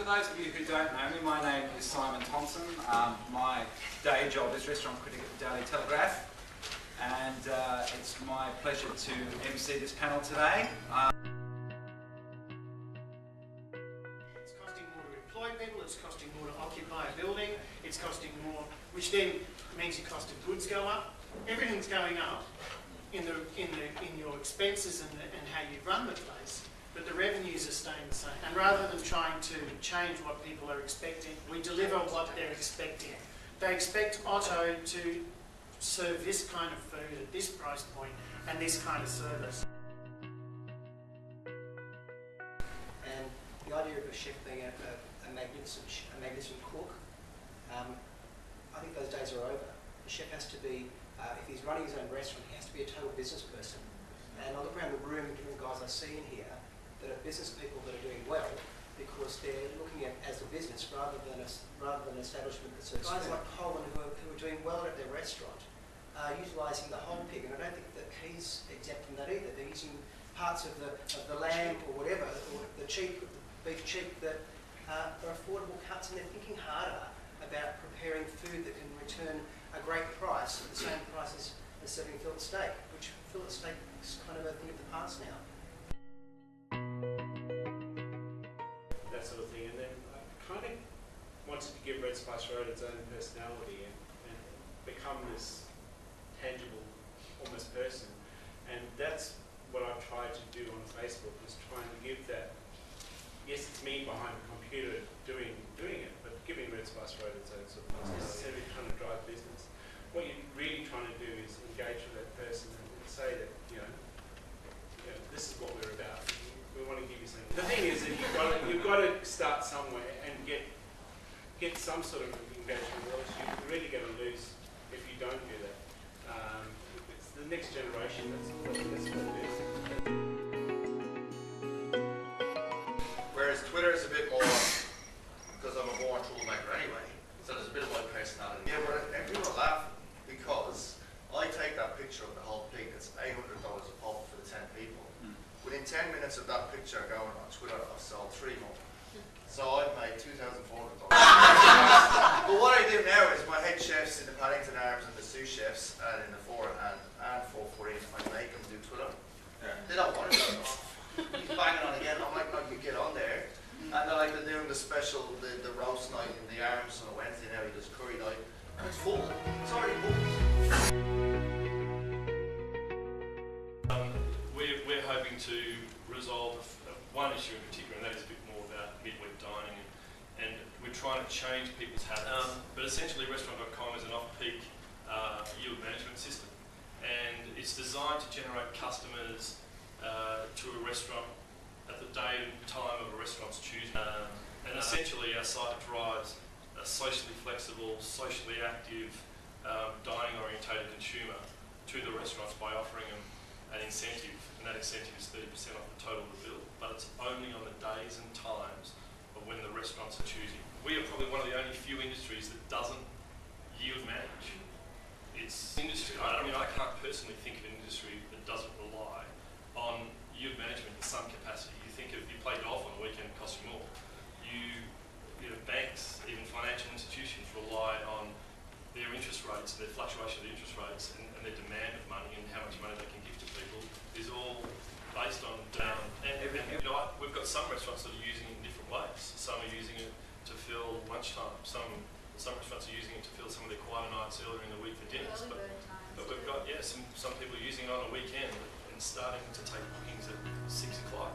those of you who don't know me, my name is Simon Thompson. My day job is restaurant critic at the Daily Telegraph, and it's my pleasure to MC this panel today. It's costing more to employ people, it's costing more to occupy a building, it's costing more, which then means your cost of goods go up. Everything's going up in your expenses and how you run the place. But the revenues are staying the same. And rather than trying to change what people are expecting, we deliver what they're expecting. They expect Otto to serve this kind of food at this price point and this kind of service. And the idea of a chef being a magnificent cook, I think those days are over. The chef has to be, if he's running his own restaurant, he has to be a total business person. And I look around the room, different guys I see in here, that are business people that are doing well because they're looking at as a business rather than an establishment that serves. Guys like Colin who are doing well at their restaurant are utilising the whole pig, and I don't think that he's exempt from that either. They're using parts of the lamb or whatever, or the beef cheek that are affordable cuts, and they're thinking harder about preparing food that can return a great price at the same price as serving fillet steak, which fillet steak is kind of a thing of the past now. That sort of thing, and then I kind of wanted to give Red Spice Road its own personality and become this tangible, almost person, and that's what I've tried to do on Facebook, is trying to give that. Yes, it's me behind the computer doing it, but giving Red Spice Road its own sort of personality, instead of trying to drive business. What you're really trying to do is engage with that person and say that this is what we're about. We want to give you something. The thing is that you've got to start somewhere and get some sort of engagement, or else you're really going to lose if you don't do that. It's the next generation. That's what it is. Whereas Twitter is a bit more, because I'm a born troublemaker anyway, so there's a bit of my personality. Yeah, but everyone will laugh because I take that picture of the whole pig. It's $800 a pop for the 10 people. Within 10 minutes of that picture going on Twitter, I've sold 3 more. So I've made $2,400. But what I do now is my head chefs in the Paddington Arms and the sous chefs and in the forehand and 414, I make them do Twitter. Yeah. They don't want to do it. He's banging on again. I'm like, no, you get on there. And then I've been doing the special, the roast night in the Arms on a Wednesday now. He does curry night. And it's full. It's already booked. We're hoping to resolve one issue in particular, and that is a bit more about midweek dining, and we're trying to change people's habits. But essentially, Restaurant.com is an off-peak yield management system, and it's designed to generate customers to a restaurant at the day and time of a restaurant's choosing. And essentially, our site drives a socially flexible, socially active, dining-orientated consumer to the restaurants by offering them an incentive, and that incentive is 30% off the total of the bill, but it's only on the days and times of when the restaurants are choosing. We are probably one of the only few industries that doesn't yield manage. It's industry, I mean, I can't personally think of an industry that doesn't rely on yield management in some capacity. You think if you play golf on the weekend, it costs you more. You know, banks, even financial institutions rely on their interest rates, their fluctuation of the interest rates, and their demand of money and how much money they can give to people is all based on demand. And you know, we've got some restaurants that are using it in different ways. Some are using it to fill lunchtime. Some restaurants are using it to fill some of their quieter nights earlier in the week for dinners. But we've got some people using it on a weekend and starting to take bookings at 6 o'clock.